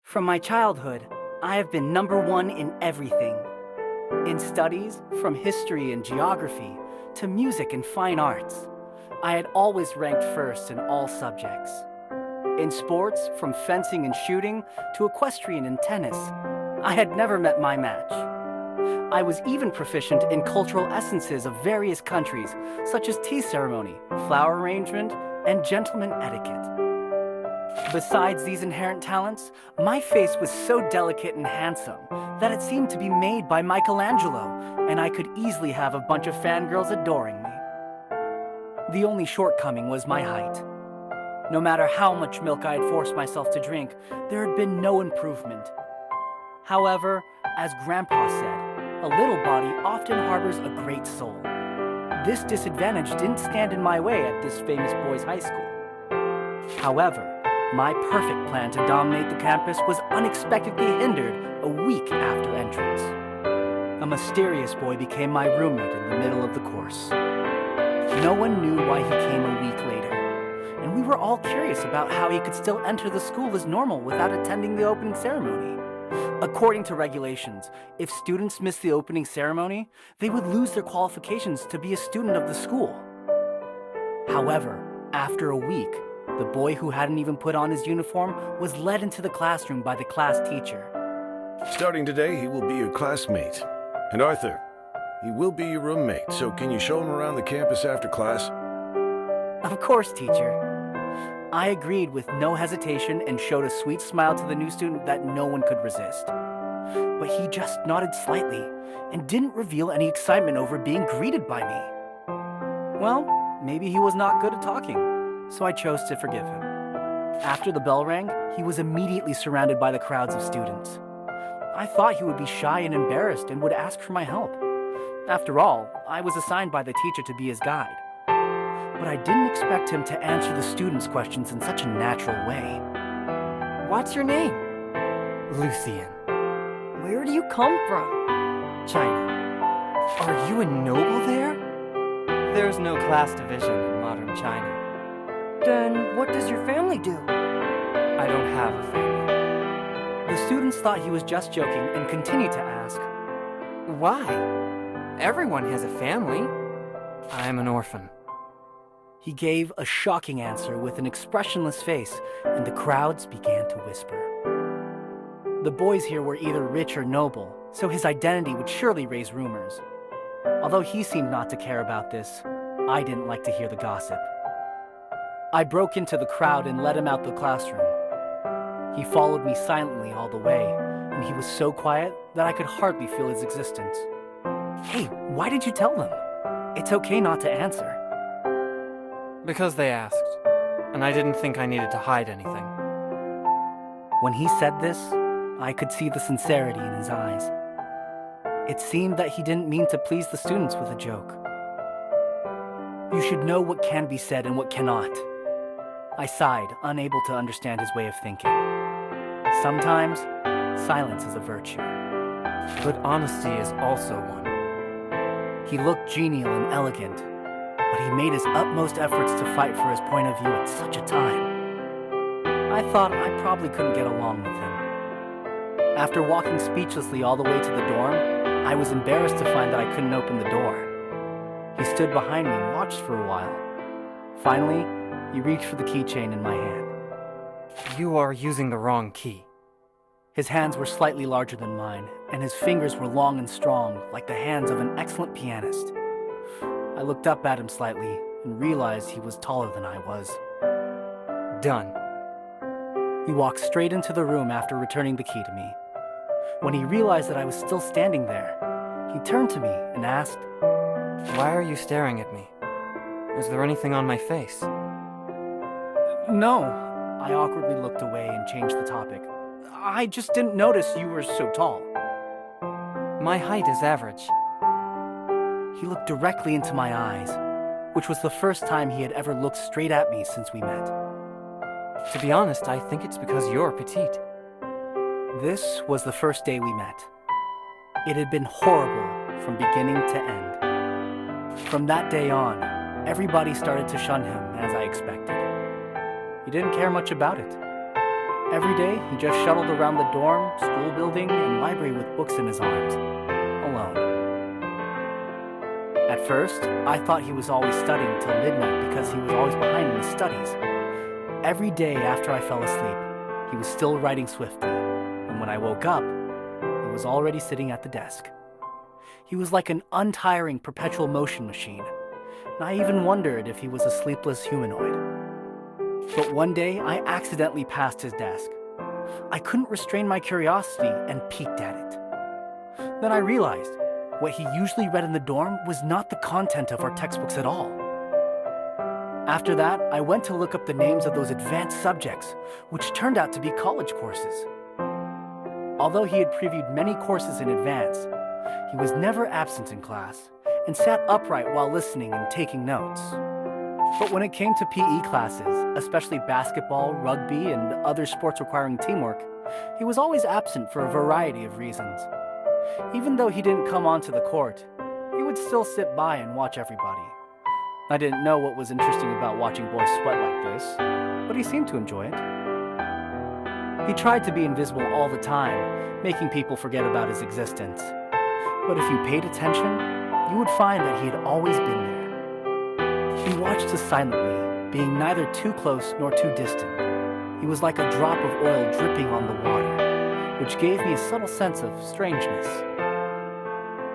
From my childhood, I have been number one in everything. In studies, from history and geography, to music and fine arts, I had always ranked first in all subjects. In sports, from fencing and shooting to equestrian and tennis, I had never met my match. I was even proficient in cultural essences of various countries, such as tea ceremony, flower arrangement, and gentleman etiquette. Besides these inherent talents, my face was so delicate and handsome that it seemed to be made by Michelangelo, and I could easily have a bunch of fangirls adoring me. The only shortcoming was my height. No matter how much milk I had forced myself to drink, there had been no improvement. However, as Grandpa said, a little body often harbors a great soul. This disadvantage didn't stand in my way at this famous boys' high school. However, my perfect plan to dominate the campus was unexpectedly hindered a week after entrance. A mysterious boy became my roommate in the middle of the course. No one knew why he came a week later, and we were all curious about how he could still enter the school as normal without attending the opening ceremony. According to regulations, if students missed the opening ceremony, they would lose their qualifications to be a student of the school. However, after a week, the boy who hadn't even put on his uniform was led into the classroom by the class teacher. Starting today, he will be your classmate. And Arthur, he will be your roommate, so can you show him around the campus after class? Of course, teacher. I agreed with no hesitation and showed a sweet smile to the new student that no one could resist. But he just nodded slightly and didn't reveal any excitement over being greeted by me. Well, maybe he was not good at talking, so I chose to forgive him. After the bell rang, he was immediately surrounded by the crowds of students. I thought he would be shy and embarrassed and would ask for my help. After all, I was assigned by the teacher to be his guide. But I didn't expect him to answer the students' questions in such a natural way. What's your name? Lucien. Where do you come from? China. Are you a noble there? There's no class division in modern China. Then what does your family do? I don't have a family. The students thought he was just joking and continued to ask. Why? Everyone has a family. I'm an orphan. He gave a shocking answer with an expressionless face, and the crowds began to whisper. The boys here were either rich or noble, so his identity would surely raise rumors. Although he seemed not to care about this, I didn't like to hear the gossip. I broke into the crowd and led him out the classroom. He followed me silently all the way, and he was so quiet that I could hardly feel his existence. Hey, why did you tell them? It's okay not to answer. Because they asked, and I didn't think I needed to hide anything. When he said this, I could see the sincerity in his eyes. It seemed that he didn't mean to please the students with a joke. You should know what can be said and what cannot. I sighed, unable to understand his way of thinking. Sometimes, silence is a virtue. But honesty is also one. He looked genial and elegant, but he made his utmost efforts to fight for his point of view at such a time. I thought I probably couldn't get along with him. After walking speechlessly all the way to the dorm, I was embarrassed to find that I couldn't open the door. He stood behind me and watched for a while. Finally, he reached for the keychain in my hand. You are using the wrong key. His hands were slightly larger than mine, and his fingers were long and strong, like the hands of an excellent pianist. I looked up at him slightly and realized he was taller than I was. Done. He walked straight into the room after returning the key to me. When he realized that I was still standing there, he turned to me and asked, Why are you staring at me? Is there anything on my face? No. I awkwardly looked away and changed the topic. I just didn't notice you were so tall. My height is average. He looked directly into my eyes, which was the first time he had ever looked straight at me since we met. To be honest, I think it's because you're petite. This was the first day we met. It had been horrible from beginning to end. From that day on, everybody started to shun him, as I expected. He didn't care much about it. Every day, he just shuttled around the dorm, school building, and library with books in his arms, alone. At first, I thought he was always studying till midnight because he was always behind in his studies. Every day after I fell asleep, he was still writing swiftly, and when I woke up, he was already sitting at the desk. He was like an untiring perpetual motion machine, and I even wondered if he was a sleepless humanoid. But one day, I accidentally passed his desk. I couldn't restrain my curiosity and peeked at it. Then I realized what he usually read in the dorm was not the content of our textbooks at all. After that, I went to look up the names of those advanced subjects, which turned out to be college courses. Although he had previewed many courses in advance, he was never absent in class and sat upright while listening and taking notes. But when it came to PE classes, especially basketball, rugby, and other sports requiring teamwork, he was always absent for a variety of reasons. Even though he didn't come onto the court, he would still sit by and watch everybody. I didn't know what was interesting about watching boys sweat like this, but he seemed to enjoy it. He tried to be invisible all the time, making people forget about his existence. But if you paid attention, you would find that he had always been there. He watched us silently, being neither too close nor too distant. He was like a drop of oil dripping on the water, which gave me a subtle sense of strangeness.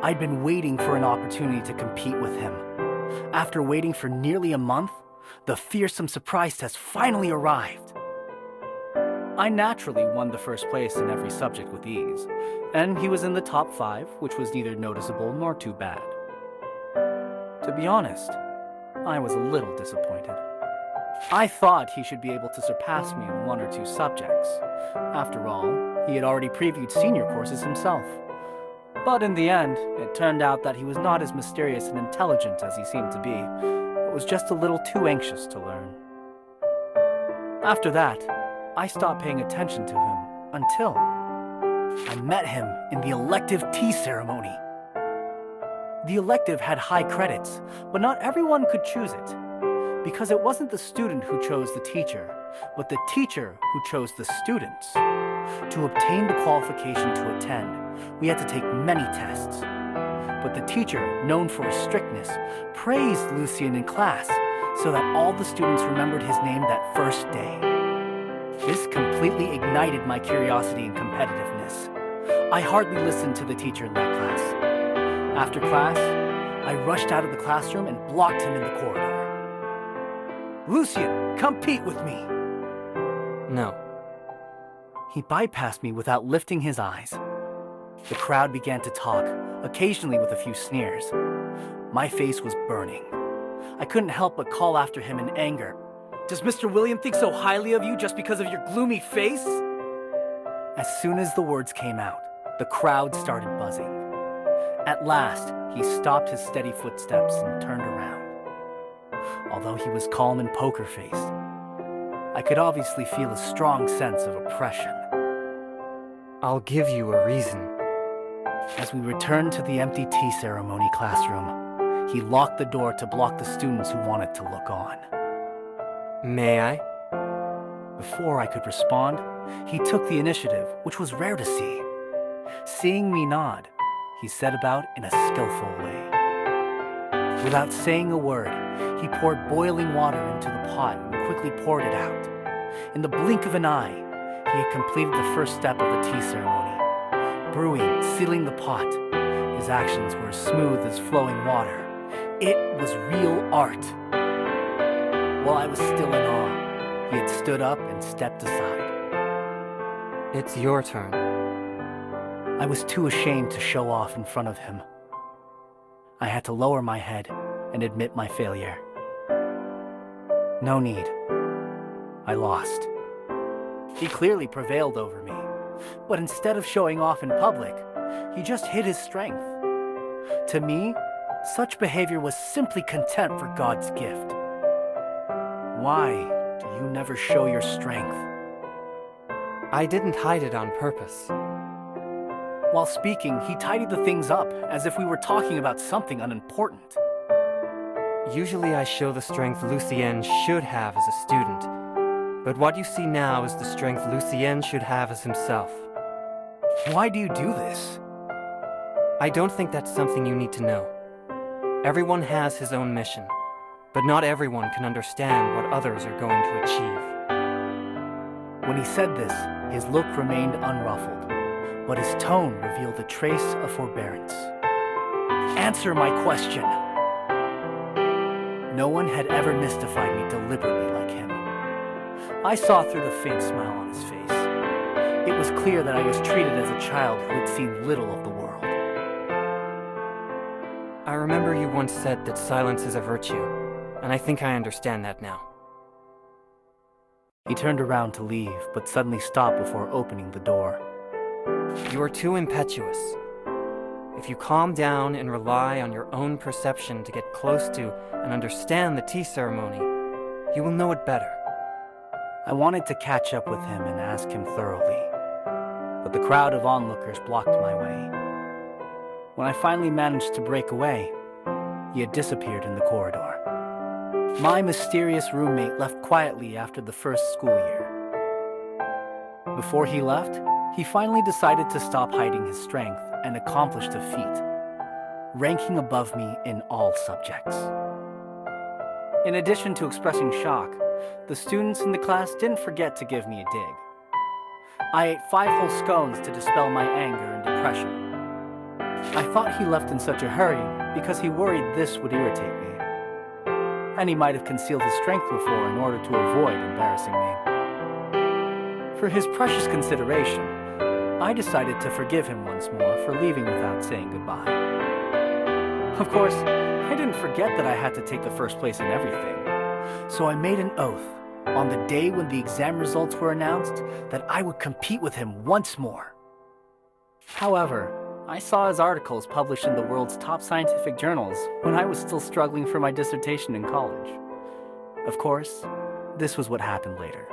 I'd been waiting for an opportunity to compete with him. After waiting for nearly a month, the fearsome surprise test finally arrived. I naturally won the first place in every subject with ease, and he was in the top 5, which was neither noticeable nor too bad. To be honest, I was a little disappointed. I thought he should be able to surpass me in 1 or 2 subjects. After all, he had already previewed senior courses himself. But in the end, it turned out that he was not as mysterious and intelligent as he seemed to be, but was just a little too anxious to learn. After that, I stopped paying attention to him until I met him in the elective tea ceremony. The elective had high credits, but not everyone could choose it, because it wasn't the student who chose the teacher, but the teacher who chose the students. To obtain the qualification to attend, we had to take many tests. But the teacher, known for his strictness, praised Lucien in class so that all the students remembered his name that first day. This completely ignited my curiosity and competitiveness. I hardly listened to the teacher in that class. After class, I rushed out of the classroom and blocked him in the corridor. "Lucien, compete with me!" No. He bypassed me without lifting his eyes. The crowd began to talk, occasionally with a few sneers. My face was burning. I couldn't help but call after him in anger. "Does Mr. William think so highly of you just because of your gloomy face?" As soon as the words came out, the crowd started buzzing. At last, he stopped his steady footsteps and turned around. Although he was calm and poker-faced, I could obviously feel a strong sense of oppression. I'll give you a reason. As we returned to the empty tea ceremony classroom, he locked the door to block the students who wanted to look on. May I? Before I could respond, he took the initiative, which was rare to see. Seeing me nod, he set about in a skillful way. Without saying a word, he poured boiling water into the pot and quickly poured it out. In the blink of an eye, he had completed the first step of the tea ceremony. Brewing, sealing the pot. His actions were as smooth as flowing water. It was real art. While I was still in awe, he had stood up and stepped aside. It's your turn. I was too ashamed to show off in front of him. I had to lower my head and admit my failure. No need. I lost. He clearly prevailed over me, but instead of showing off in public, he just hid his strength. To me, such behavior was simply contempt for God's gift. Why do you never show your strength? I didn't hide it on purpose. While speaking, he tidied the things up as if we were talking about something unimportant. Usually I show the strength Lucien should have as a student, But what you see now is the strength Lucien should have as himself. Why do you do this? I don't think that's something you need to know. Everyone has his own mission, but not everyone can understand what others are going to achieve. When he said this, his look remained unruffled, but his tone revealed a trace of forbearance. Answer my question. No one had ever mystified me deliberately like him. I saw through the faint smile on his face. It was clear that I was treated as a child who had seen little of the world. I remember you once said that silence is a virtue, and I think I understand that now. He turned around to leave, but suddenly stopped before opening the door. You are too impetuous. If you calm down and rely on your own perception to get close to and understand the tea ceremony, you will know it better. I wanted to catch up with him and ask him thoroughly, but the crowd of onlookers blocked my way. When I finally managed to break away, he had disappeared in the corridor. My mysterious roommate left quietly after the first school year. Before he left, he finally decided to stop hiding his strength and accomplished a feat, ranking above me in all subjects. In addition to expressing shock, the students in the class didn't forget to give me a dig. I ate 5 whole scones to dispel my anger and depression. I thought he left in such a hurry because he worried this would irritate me. And he might have concealed his strength before in order to avoid embarrassing me. For his precious consideration, I decided to forgive him once more for leaving without saying goodbye. Of course, I didn't forget that I had to take the first place in everything. So I made an oath, on the day when the exam results were announced, that I would compete with him once more. However, I saw his articles published in the world's top scientific journals when I was still struggling for my dissertation in college. Of course, this was what happened later.